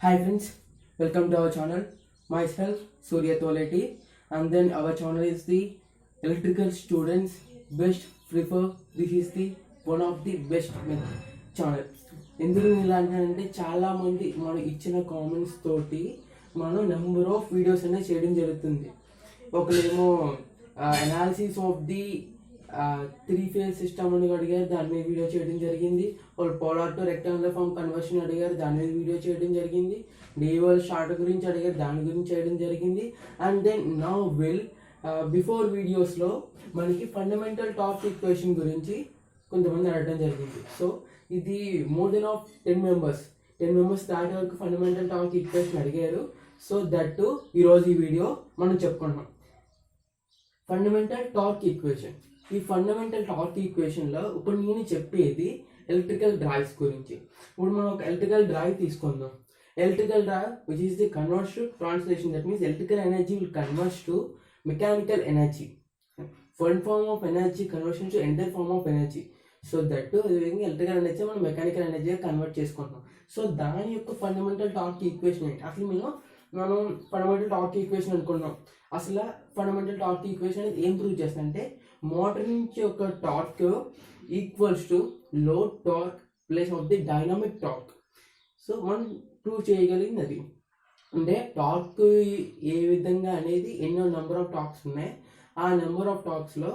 Hi friends, welcome to our channel. Myself Surya Toleti, and then our channel is the electrical students best prefer. This is the one of the best channel. ఎందుకు ఇలా అంటే చాలా మంది మనం ఇచ్చిన comments తోటి మనం number of videos అనేది చేయడం జరుగుతుంది. ఒకరేమో analysis of the three phase system అని అడిగారు, దాని మీద వీడియో చేయడం జరిగింది. వాళ్ళు polar to rectangular form conversion అడిగారు, దాని మీద వీడియో చేయడం జరిగింది. డేవల్ షార్ట్ గురించి అడిగారు, దాని గురించి చేయడం జరిగింది. And then now will before వీడియోస్లో మనకి ఫండమెంటల్ టార్క్ ఈక్వేషన్ గురించి కొంతమంది అడగడం జరిగింది. సో ఇది మోర్ దెన్ ఆఫ్ 10 మెంబర్స్ దాటి వరకు ఫండమెంటల్ టార్క్ ఈక్వేషన్ అడిగారు. సో దట్ ఈరోజు ఈ వీడియో మనం చెప్పుకుంటున్నాం. Fundamental torque equation. ఈ ఫండమెంటల్ టార్క్ ఈక్వేషన్లో ఇప్పుడు నేను చెప్పేది ఎలక్ట్రికల్ డ్రైవ్స్ గురించి. ఇప్పుడు మనం ఒక ఎలక్ట్రికల్ డ్రైవ్ తీసుకుందాం. Electrical drive which is the converts to translation, that means electrical energy will converts to mechanical energy. One form of energy conversion to another form of energy. So that electrical energy మనం mechanical ఎనర్జీగా convert చేసుకుంటాం. So దాని యొక్క fundamental torque equation ఏంటి? అసలు మనం fundamental torque equation అనుకున్నాం. అసలు ఫండమెంటల్ టార్క్ ఈక్వేషన్ అనేది ఏం ప్రూవ్ చేస్తుందంటే మోటార్ నుంచి ఒక torque equals to load torque plus of the dynamic torque. So మనం ప్రూవ్ చేయగలిగింది అది. అంటే టార్క్ ఏ విధంగా అనేది ఎన్నో నెంబర్ ఆఫ్ టార్క్స్ ఉన్నాయి. ఆ నెంబర్ ఆఫ్ టార్క్స్లో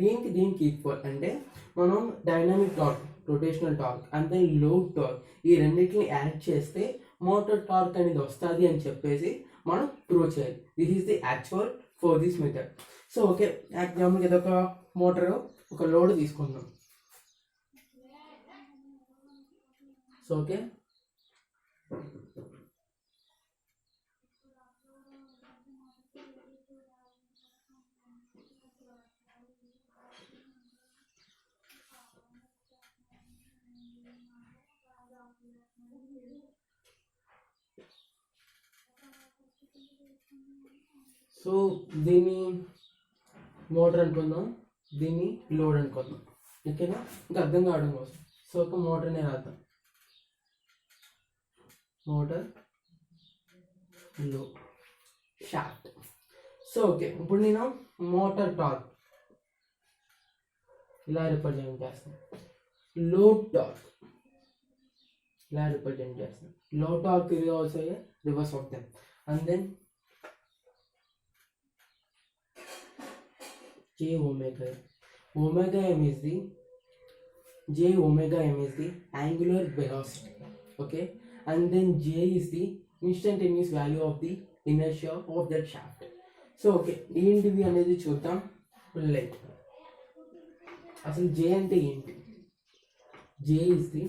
దీనికి ఈక్వల్ అంటే మనం dynamic torque, rotational torque and then load torque ఈ రెండింటిని యాడ్ చేస్తే మోటార్ టార్క్ అనేది వస్తుంది అని చెప్పేసి మనం ప్రూవ్ చేయాలి. This is the actual for this method. So okay, ఎగ్జాంపుల్కి ఇది ఒక మోటార్, ఒక లోడ్ తీసుకుందాం. సో ఓకే, సో దీన్ని మోటార్ అనుకుందాం, దీన్ని లోడ్ అనుకుందాం. ఓకేనా, ఇంకా అర్థం కావడం కోసం. సో ఒక మోటార్నే రాద్దాం, మోటార్ లో షాఫ్ట్. సో ఓకే, ఇప్పుడు నేను మోటార్ టార్క్ ఇలా రిప్రజెంట్ చేస్తాను, లోడ్ టార్క్ ఇలా రిప్రజెంట్ చేస్తాను. లో టార్క్ ఇది also reverse of them. And then J omega. Omega m is the J omega m is the angular velocity. Okay, and then J is the instantaneous value of the inertia of that shaft. So okay, ఏంటివి అనేది చూద్దాం. Like అసలు J అంటే ఏంటి? J is the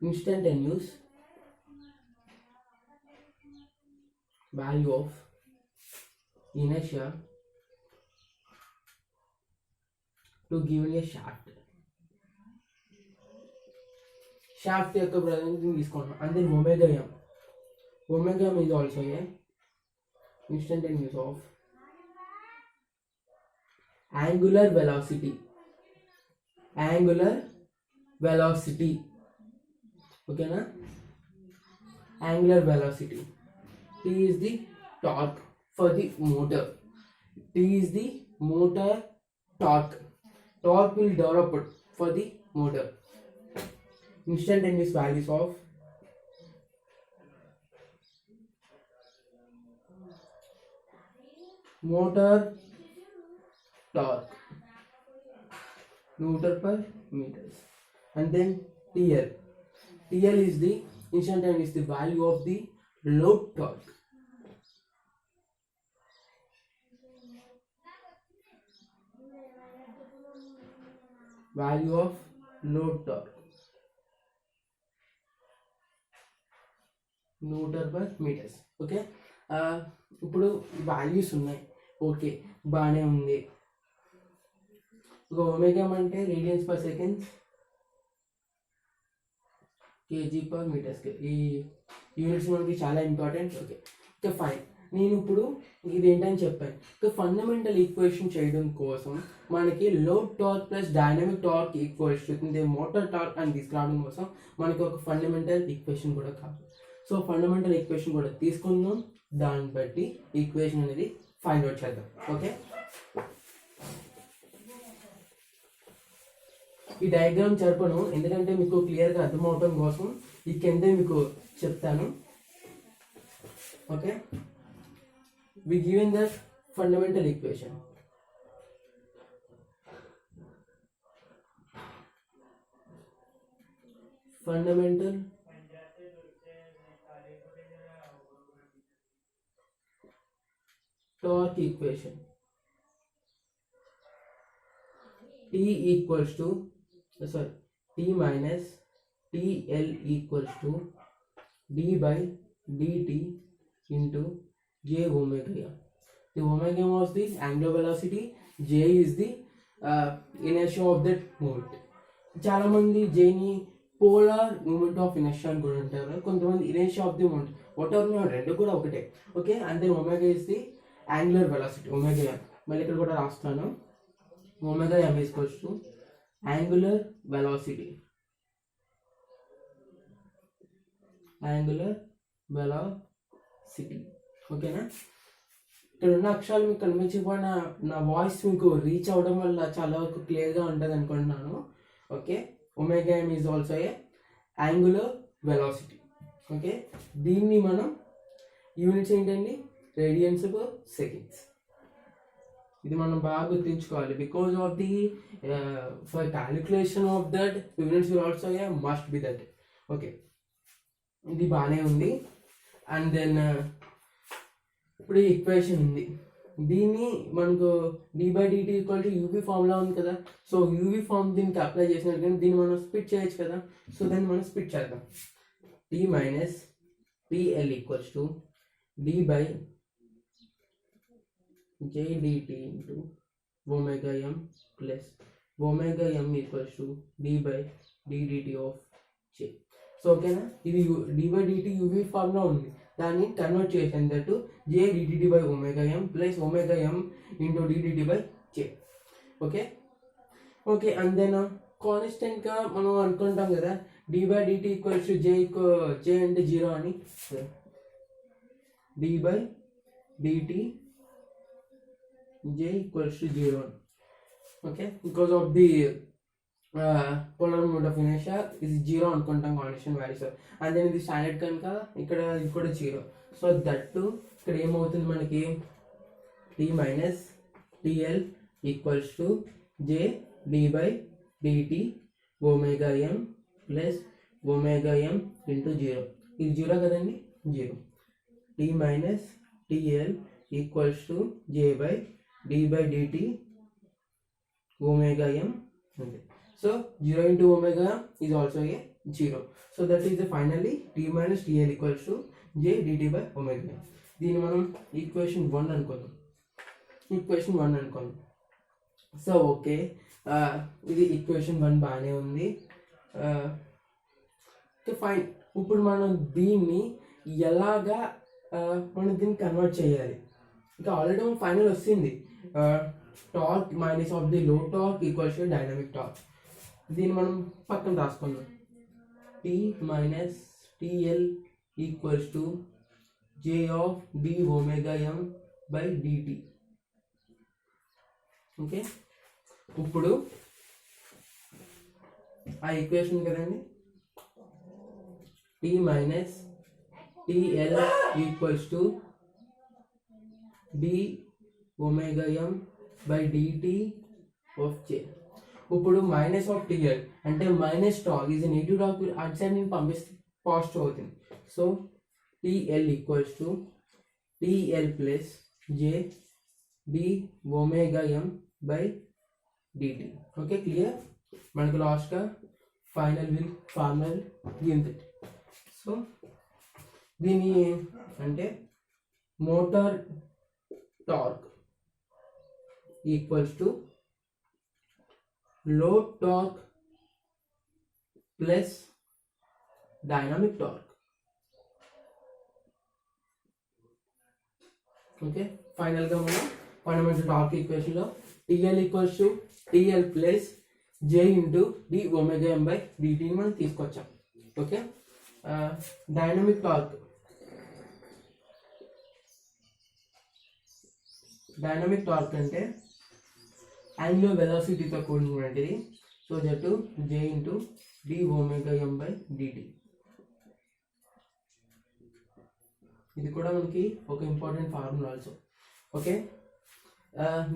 instantaneous value of inertia to given a shaft. Shaft యొక్క present తీసుకుంటాం. And then omega M. Omega M is also a instantaneous of angular velocity. Angular velocity, ఓకేనా? Angular velocity. T is the torque for the motor. T is the motor torque. Torque will develop for the motor. Instantaneous values of motor torque, Newton per meters. And then TL. TL is the instantaneous the value of the load torque. Value of load torque, Newton per meters. Okay, ఇప్పుడు values ఉన్నాయి. Okay, బాగానే ఉంది. Omega అంటే radians per second, KG per metre square. ఈ units మనకి చాలా important. Okay okay fine. నేను ఇప్పుడు ఇది ఏంటని చెప్పాను. ఇక ఫండమెంటల్ ఈక్వేషన్ చేయడం కోసం మనకి load torque plus dynamic torque equals to motor torque అని తీసుకురావడం కోసం మనకి ఒక ఫండమెంటల్ ఈక్వేషన్ కూడా కావాలి. సో ఫండమెంటల్ ఈక్వేషన్ కూడా తీసుకుందాం, దాన్ని బట్టి ఈక్వేషన్ అనేది ఫైండ్ అవుట్ చేద్దాం. ఓకే, ఈ డయాగ్రామ్ చెప్పను ఎందుకంటే మీకు క్లియర్గా అర్థమవటం కోసం ఈ కిందే మీకు చెప్తాను. Okay, we given the fundamental equation. Fundamental torque equation. T equals to T minus TL equals to d by dt into j omega. The omega was the angular velocity, j is the inertia of that movement. చాలా మంది j ని polar moment of inertia అని కూడా అంటారు, కొంతమంది inertia of the moment, whatever రెండు కూడా ఒకటే. Okay, and then omega is the angular velocity, omega M. మళ్ళీ ఇక్కడ కూడా రాస్తాను, omega M equals to angular velocity, angular velocity. ఓకేనా, ఇక్కడ ఉన్న అక్షరాలు మీకు కనిపించకపోయినా నా వాయిస్ మీకు రీచ్ అవ్వడం వల్ల చాలా వరకు క్లియర్గా ఉంటుంది అనుకుంటున్నాను. Okay, omega M is also A angular velocity. Okay, దీన్ని మనం యూనిట్స్ ఏంటండి, రేడియన్స్ పర్ సెకండ్స్. ఇది మనం బాగా గుర్తుంచుకోవాలి, because of the for calculation of that units will also a must be that. Okay, ఇది బాగానే ఉంది. అండ్ దెన్ ఇప్పుడు ఈ ఈక్వేషన్ ఉంది, దీన్ని మనకు D by DT equal to UV formula ఉంది కదా. సో యూవీ ఫార్మ్ దీనికి అప్లై చేసినట్టు కానీ దీన్ని మనం స్ప్లిట్ చేయొచ్చు కదా. సో దాన్ని మనం స్ప్లిట్ చేద్దాం. T minus TL equals to D by J DT into omega M plus omega M equals to D by DDT of J. So ఓకేనా, ఇది D by DT UV formula ఉంది, దాన్ని convert చేసాను that J DDT by omega M plus omega M into DDT by J. Okay okay, and then కాన్స్టెంట్గా మనం అనుకుంటాం కదా, D by DT equals to J అంటే 0 అని, D by DT J equals to 0 అని. Okay, because of the polar mode of inertia is 0 అనుకుంటాం constant values. And then ఇది standard కనుక ఇక్కడ ఇది కూడా 0. సో దట్టు ఇక్కడ ఏమవుతుంది మనకి, T minus TL equals to J d by dt omega M plus omega M into 0. ఇది 0 కదండి, 0. T minus TL equals to J by d by dt omega M అంతే. So 0 into omega is also a 0. So that is the finally t minus tl equals to j dt by omega. దీన్ని మనం equation 1 అనుకుందాం, equation 1 అనుకుందాం. So okay, ఇది equation 1 బాగానే ఉంది. Fine, ఇప్పుడు మనం దీన్ని ఎలాగా మనం దీన్ని కన్వర్ట్ చేయాలి. ఇంకా ఆల్రెడీ ఫైనల్ వస్తుంది, torque minus of the load torque equals to dynamic torque. దీన్ని మనం పక్కన రాసుకుందాం, T minus TL equals to J of d omega M by dt. Okay, ఇప్పుడు ఆ ఈక్వేషన్ కదండి, T minus TL equals to d omega M by dt of J. ఇప్పుడు minus of TL అంటే minus torque is negative torque, అటు side నేను పంపిస్తే positive అవుతుంది. So TL equals to TL plus J d omega M by dt. Okay, clear. మనకు లాస్ట్గా final గింత్. So దీని అంటే motor torque equals to load torque plus dynamic torque. Okay, ఫైనల్గా మనం ఫండమెంటల్ టార్క్ ఈక్వేషన్లో TL equals to TL plus J into d omega M by డిటిని మనం తీసుకొచ్చాం. Okay, dynamic torque. Dynamic torque అంటే యాంగులర్ వెలాసిటీతో కూడినటువంటిది. So that J into d omega m by dt. ఇది కూడా మనకి ఒక important formula also. Okay,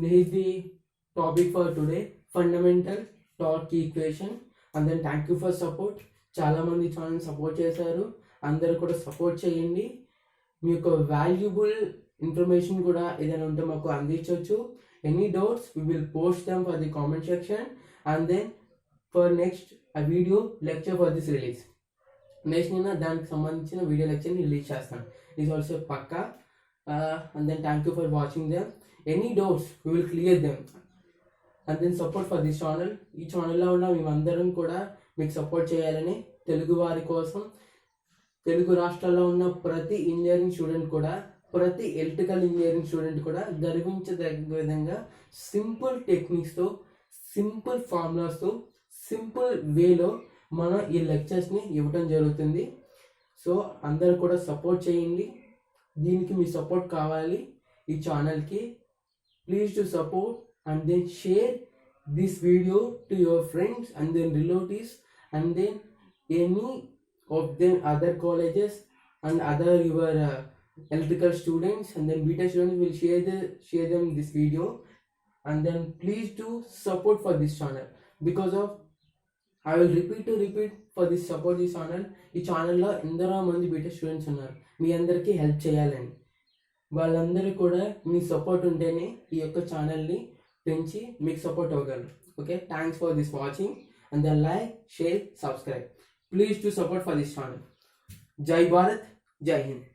this is the topic for today, fundamental torque equation. And then thank you for support. చాలా మంది channel support చేశారు, అందరు కూడా సపోర్ట్ చేయండి. మీ యొక్క వాల్యుబుల్ ఇన్ఫర్మేషన్ కూడా ఏదైనా ఉంటే మాకు అందించవచ్చు. Any doubts we will post them for the comment section, and then for next a video lecture for this release. Next నేను దానికి సంబంధించిన వీడియో లెక్చర్ని రిలీజ్ చేస్తాను. ఈజ్ ఆల్సో పక్కా. And then thank you for watching them. Any doubts we will clear them. And then support for this channel. ఈ ఛానల్లో ఉన్న మేమందరం కూడా మీకు సపోర్ట్ చేయాలని, తెలుగు వారి కోసం, తెలుగు రాష్ట్రాల్లో ఉన్న ప్రతి ఇంజనీరింగ్ స్టూడెంట్ కూడా, ప్రతి ఎలక్ట్రికల్ ఇంజనీరింగ్ స్టూడెంట్ కూడా గర్వించదగ్గ విధంగా సింపుల్ టెక్నిక్స్తో, సింపుల్ ఫార్ములాస్తో, సింపుల్ వేలో మనం ఈ లెక్చర్స్ని ఇవ్వటం జరుగుతుంది. సో అందరూ కూడా సపోర్ట్ చేయండి. దీనికి మీ సపోర్ట్ కావాలి ఈ ఛానల్కి. Please to support and then share this video to your friends and then relatives, and then any of them other colleges and other your electrical students, and then BTech students will share them this video. And then please do support for this channel, because of I will repeat for this support this channel. ఈ ఛానల్లో ఎందరో మంది BTech students ఉన్నారు, మీ అందరికీ help చేయాలని. వాళ్ళందరూ కూడా మీ support ఉంటేనే ఈ యొక్క ఛానల్ని పెంచి మీకు సపోర్ట్ అవ్వగలరు. Okay, thanks for this watching, and then like, share, subscribe. Please to support for this channel. జై భారత్, జై హింద్.